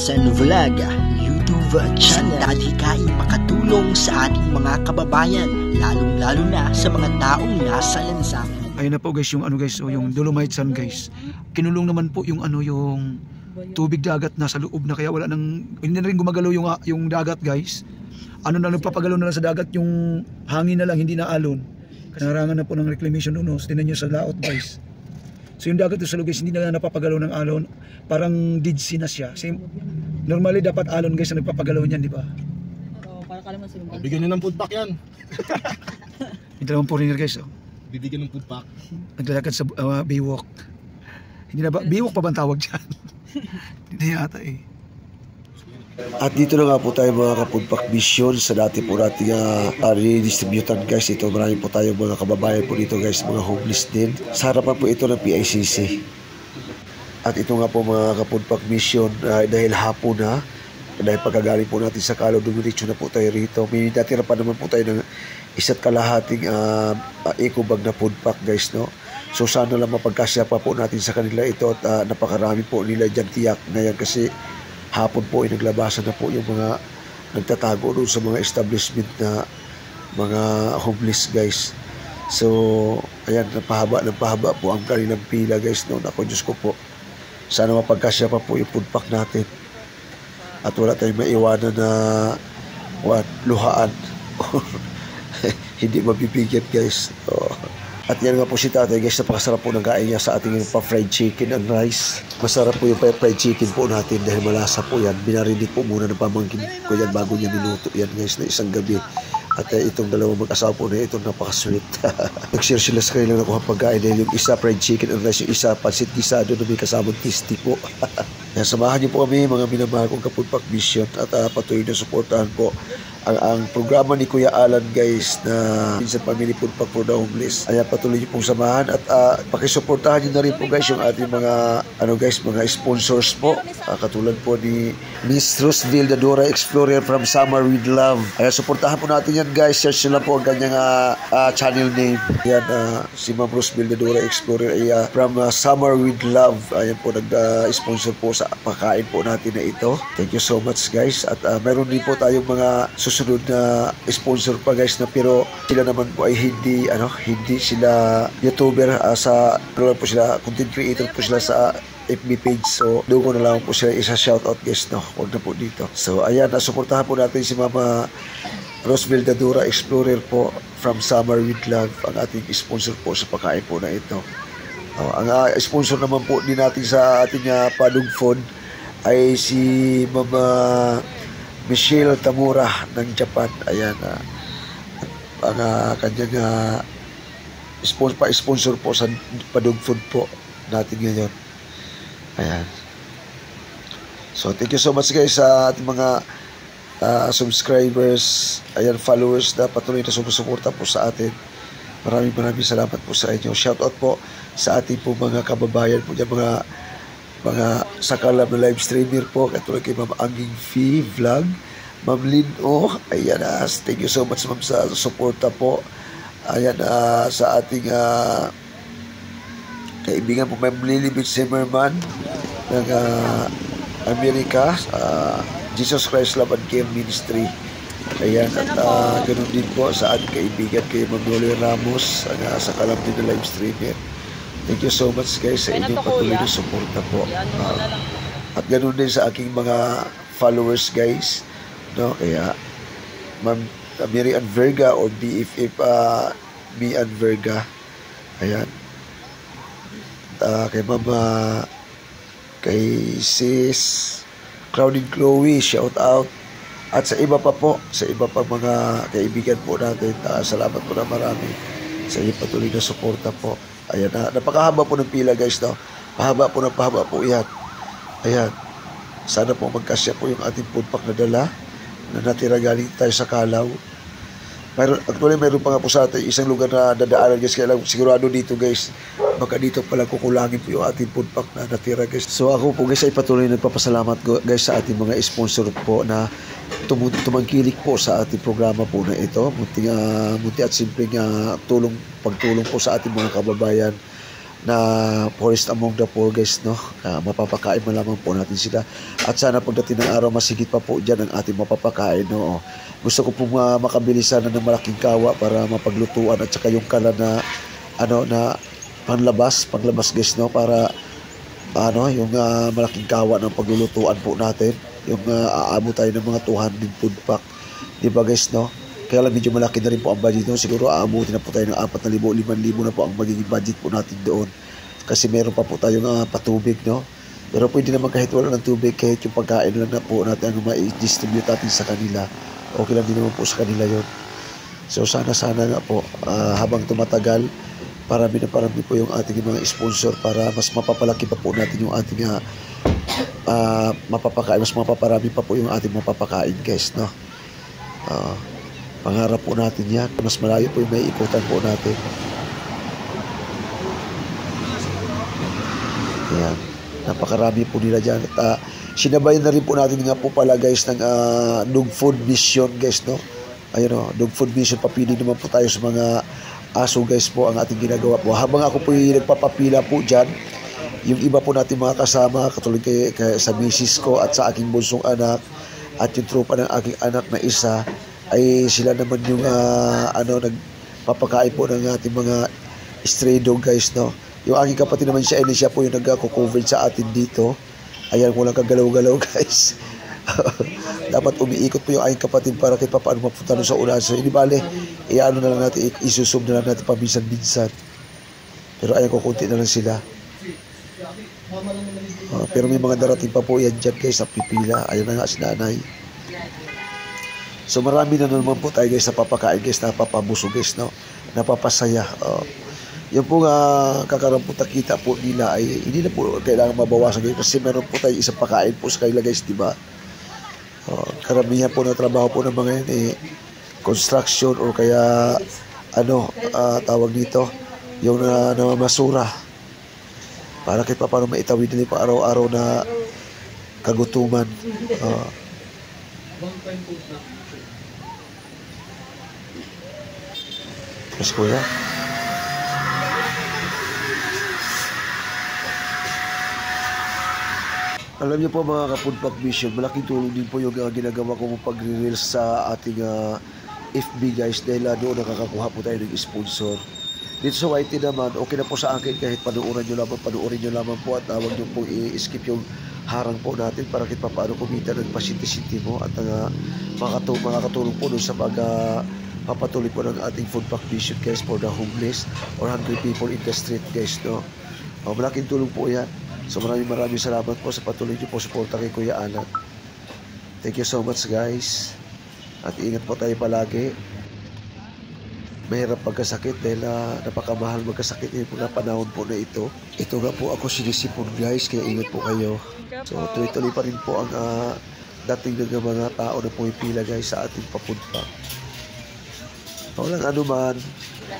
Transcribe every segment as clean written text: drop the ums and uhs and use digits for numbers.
Minsan Vlog YouTube channel na adhikain makatulong sa ating mga kababayan, lalong-lalo na sa mga taong nasa lansangan. Ayun na po guys, yung guys, o yung Dolomite Sun guys. Kinulong naman po yung yung tubig dagat nasa loob na, kaya wala nang, hindi na rin gumagalaw yung dagat guys. Nagpapagalaw na lang sa dagat, yung hangin na lang, hindi na alon. Narangan na po ng reclamation doon, tinan nyo sa laot guys. So yung dagat doon sa guys, hindi na napapagalaw ng alon, parang dead sea na siya. Normally dapat alon guys na nagpapagalaw niyan, di ba? Oo, para kalaman sila. Bigyan nyo ng food pack yan. Yung dalawang foreigner guys, Bibigyan ng food pack. naglalakad sa Baywalk. Hindi na ba, Baywalk pa ba ang tawag dyan? Hindi yata At dito na nga po tayo mga ka-foodpack mission sa dati po nating redistributan guys. Ito marami po tayo mga kababayan po dito guys, mga homeless din. Sa harapan po ito ng PICC. At ito nga po mga ka-foodpack mission dahil hapon na, dahil pagkagaling po natin sa Kalaw, dumiretso na po tayo rito. May natira pa naman po tayo ng isa't kalahating eco bag na foodpack guys, no? So sana lang mapagkasya pa po natin sa kanila ito at napakarami po nila dyan tiyak ngayon kasi hapon po ay naglabasan na po yung mga nagtatago doon sa mga establishment na mga homeless guys. So ayan, napahaba po ang kanilang pila guys, no? Ako Diyos ko po, sana mapagkasya pa po yung food pack natin at wala tayong maiwanan na luhaan hindi mabibigyan guys. At yan nga po si tatay guys, napakasarap po ng kain niya sa ating pa-fried chicken and rice. Masarap po yung fried chicken po natin dahil malasa po yan. Binarinig po muna ng pamangkin ko yan bago niya minuto yan guys na isang gabi. At itong dalawang mag-asawa po na itong napakasweet. Nag-share sila sa kanilang nakuha pagkain dahil yung isa fried chicken and rice, yung isa pansit gisado na may kasamang tasty po. Yan, samahan niyo po kami mga minamahal kong ka-foodpack mission at patuloy na suportahan po ang programa ni Kuya Alan guys na Minsan Family Food Pack for the Homeless. Ayan, patuloy niyo pong samahan at pakisuportahan niyo na rin po guys yung ating mga mga sponsors po, katulad po ni Miss Roseville Dadora Explorer from Summer with Love. Ayan, suportahan po natin yan guys. Search nyo lang po ang kanyang channel name. Ayan, si Ma'am Roseville Dadora Explorer ay from Summer with Love. Ayan po, nag-sponsor po sa pagkain po natin na ito. Thank you so much guys. At mayroon din po tayong mga susunod na sponsor pa guys na, pero sila naman po ay hindi sila YouTuber, pero po sila content creator po sila sa FB page. So doon ko na lang po sila isa shoutout guys, no? Huwag na po dito. So ayan, nasuportahan po natin si Mama Roseville Dadora Explorer po from Summer with Love, ang ating sponsor po sa pagkain po na ito. Ang sponsor naman po din natin sa ating Padug Food ay si Mama Michelle Tamura ng Japan. Ayan, ang kanyang sponsor po sa Padug Food po natin ngayon. Ayan. So thank you so much guys sa ating mga subscribers, ayan, followers na patuloy na sumusuporta po sa atin. Maraming salamat po sa inyo. Shoutout po sa ating po mga kababayan po dyan, mga sakalam na live streamer po, katulad kay Ma'am Anging Fee Vlog, Ma'am Lynn ayan, thank you so much ma'am sa suporta po. Ayan, sa ating kaibigan po Ma'am Lilibet Zimmerman ng Amerika, Jesus Christ Love and Care Ministry. Ayan, at ganun din po sa ating kaibigan kay Ma'am Dolly Ramos, sa kalam din na live streamer. Thank you so much guys sa inyong patuloy na suporta po. At ganoon din sa aking mga followers guys, no? Kaya Ma'am Mary Ann Verga or BFF Mi Ann Verga. Ayan. Kay Mama, kay Sis Crowding Chloe, shout out. At sa iba pa po, sa iba pa mga kaibigan po natin, salamat po na marami sa inyong patuloy na suporta po. Ayan, napakahaba po ng pila guys, no? Pahaba po yan. Ayan, sana po magkasya po yung ating food pack na dala na natira galing tayo sa Kalaw. Actually mayroon pa nga po sa atin isang lugar na dadaanan guys, kaya lang sigurado dito guys, baka dito pala kukulangin po yung ating food pack na natira guys. So ako po guys ay patuloy nagpapasalamat guys sa ating mga sponsor po na tumangkilik po sa ating programa po na ito. Munti at simpleng pagtulong po sa ating mga kababayan na Forest Among the Poor guys, no? Mapapakain man lamang po natin sila. At sana pagdating ng araw, masigit pa po dyan ang ating mapapakain, no? Gusto ko po makabili sana ng malaking kawa para mapaglutuan at saka yung kala na na panglabas guys, no? Para yung malaking kawa ng paglulutuan po natin, yung aabot tayo ng mga 200 food pack, di ba guys, no? Kaya lang medyo malaki na rin po ang budget, no? Siguro aabutin na po tayo ng 4,000, 5,000 na po ang magiging budget po natin doon, kasi meron pa po tayong patubig, no? Pero pwede naman kahit wala ng tubig, kahit yung pagkain lang na po natin ang ma-distribute natin sa kanila, okay lang din naman po sa kanila yon. So sana nga po, habang tumatagal, parami po yung ating mga sponsor para mas mapapalaki pa po natin yung ating mapapakain, mas mapaparami pa po yung ating mapapakain guys, no? Pangarap po natin yan, mas malayo po yung may ikutan po natin. Ayan, napakarami po nila dyan. At sinabayan na rin po natin nga po pala guys ng dog food mission guys, no? Ayun, dog food mission, papili naman po tayo sa mga aso guys po ang ating ginagawa po. Habang ako po yung nagpapapila po dyan, yung iba po natin mga kasama, katulad kay sa misis ko at sa aking bunsong anak at yung tropa ng aking anak na isa, ay sila naman yung nagpapakain po ng ating mga stray dog guys, no? Yung aking kapatid naman siya po yung nagko-cover sa atin dito. Ayan, walang kagalaw-galaw guys. Dapat umiikot po yung aking kapatid para kahit paano mapunta sa unahan. So hindi bale, na lang natin, isusub na lang natin paminsan-minsan. Pero ayan, kukunti na lang sila. Pero may mga darating pa po yan dyan guys, sa pipila. Ayan na nga si nanay. So marami na naman po tayo guys na papakain guys, napapabusog guys, no? Napapasaya. Yung po kakaramputang kita po nila ay hindi na po kailangan mabawasan guys, kasi meron po tayo isang pakain po sa kanila guys, di ba? Karamihan po na trabaho po ng mga yan construction or kaya tawag dito yung namamasura para kahit paano maitawid nila pa araw-araw na kagutuman. Yes, kuya. Alam niyo po mga ka-Foodpack Mission, malaking tulong din po yung ginagawa ko pag-reels sa ating FB guys, dahil doon nakakakuha po tayo ng sponsor. Dito sa YT naman, okay na po sa akin kahit panoorin nyo lamang po at huwag nyo po i-skip yung harang po natin para kahit paano kumita ng pasinti-sinti mo at makakatulong po doon sa papatuloy po ng ating Foodpack Mission guys for the homeless or hungry people in the street guys, no? Malaking tulong po yan. So maraming salamat po sa patuloy niyo po suporta kay Kuya Alan. Thank you so much guys. At ingat po tayo palagi. Mahirap pagkasakit dahil napakamahal magkasakit yung mga panahon po na ito. Ito nga po ako sinisipon guys, kaya ingat po kayo. So tuloy-tuloy pa rin po ang dating ng mga tao na pumipila guys sa ating papunta. Walang anuman.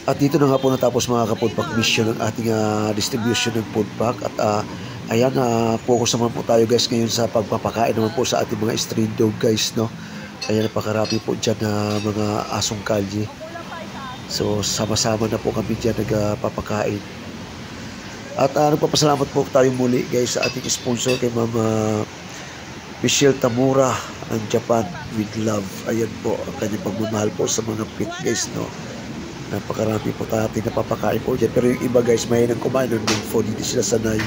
At dito na nga po natapos mga ka-Foodpack Mission ng ating distribution ng food pack. At ayan, focus naman po tayo guys ngayon sa pagpapakain naman po sa ating mga stray dog guys, no? Ayan, napakarami po dyan na mga asong kalye. So sama-sama na po kami dyan nagpapakain. At nagpapasalamat po tayo muli guys sa ating sponsor kay Mama Michelle Tamura ng Japan with love. Ayan po ang kanyang pagmamahal po sa mga pet guys, no? Napakarami po tayo napapakain po dyan. Pero yung iba guys, may nang kumain ng food, hindi sila sanay.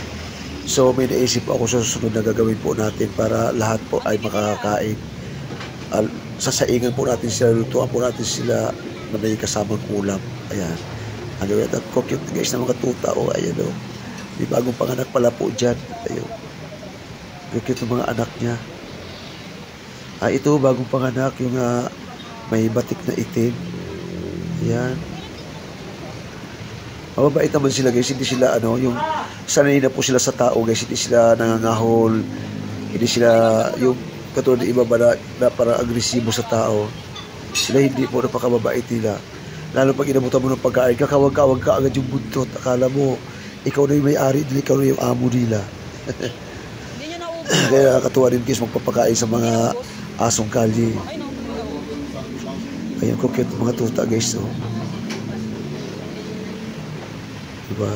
So may naisip ako sa susunod na gagawin po natin para lahat po ay makakain. Sasaingan po natin sila, lutuan po natin sila na may kasamang ulam. Ayan. Ang gawin natin, cute guys na mga tuta. Ayan o. May bagong panganak pala po dyan. Ayun. Cute ng mga anak niya. Ito bagong panganak, yung may batik na itim. Ayan. Mababait naman sila guys, hindi sila yung sanay na po sila sa tao guys, hindi sila nangangahol, hindi sila yung katulad ng iba ba na parang agresibo sa tao. Sila hindi po, napakababait nila. Lalo pag inabutan mo ng pagkain, kakawag-kawag ka agad yung buntot, akala mo ikaw na yung may-ari nila, ikaw na yung amo nila. Kaya katuwa rin guys magpapakain sa mga asong kalye. Ayan, cute mga tuta guys, no? Diba?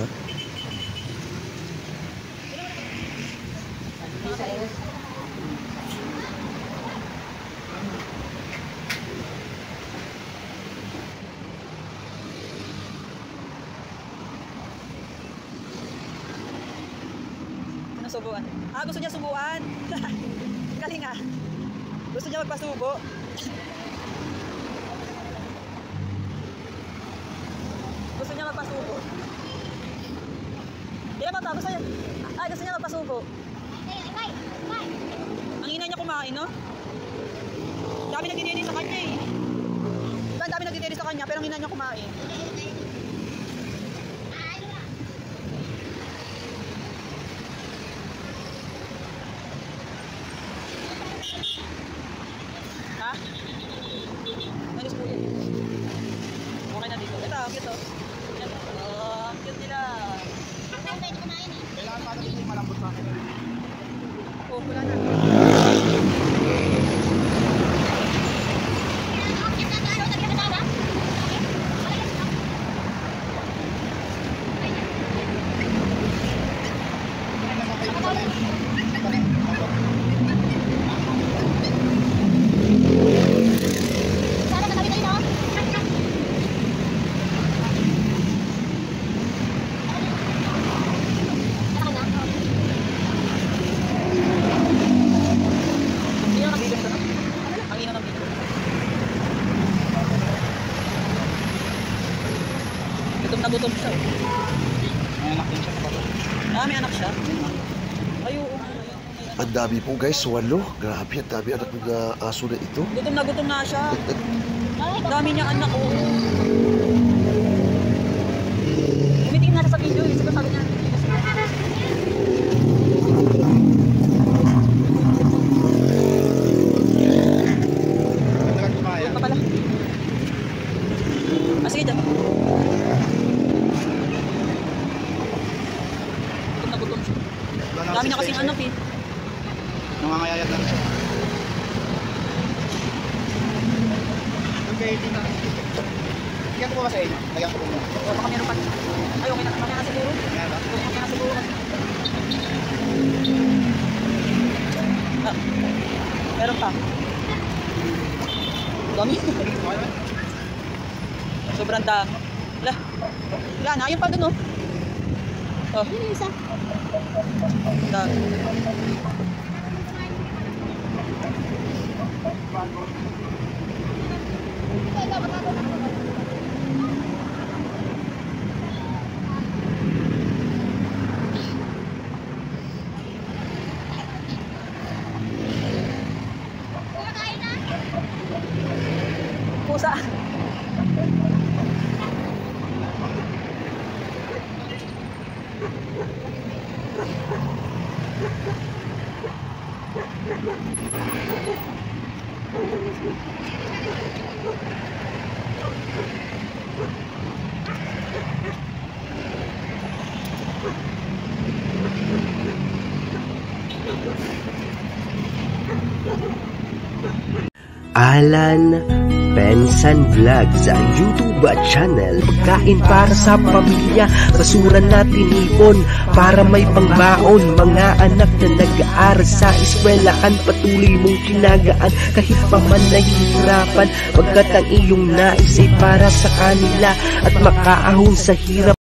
Subuan. Gusto niya subuan. Galing ah. Gusto niya magpasubo. Gusto niya magpasubo. Kaya ba gusto niya? Gusto niya magpasubo. Ang ina niya kumain, no? Dami nagdidiri sa kanya eh. Diba, dami nagdidiri sa kanya, pero ang ina niya kumain. Ha? Nagis po yun. Okay na dito. Ito, cute oh. Cute nila. Kailangan pa natin yung malambot sa akin. Oh, wala na. Gutom siya. May anak din siya. May anak siya? Ay, oo. Ang dami po guys, 8. Grabe, ang dami anak ng aso na ito. Gutom na siya. Dami niyang anak, oo. Umitingin na siya sa video, yung sabi niya. Doon pa pala. Sige dyan. Gutom siya. Dami na kasing anak eh. Nangangayayat lang siya. Okay, tita. Bigyan ko ba sa inyo? Lagyan ko muna. Baka meron pa. Ay, okay na. Mamaya na siguro. Mamaya na siguro. Meron pa. Dami. Sobrang dami. Wala na. Ayun pa dun, oh. Oh. Isa. Dami. Pusa. Alan Benson Vlog sa YouTube channel. Pagkain para sa pamilya, basura natin ipon para may pangbaon. Mga anak na nag-aaral sa eskwelahan, patuloy mong kinagaan kahit pa man nahihirapan, pagkat ang iyong nais ay para sa kanila at makaahon sa hirap.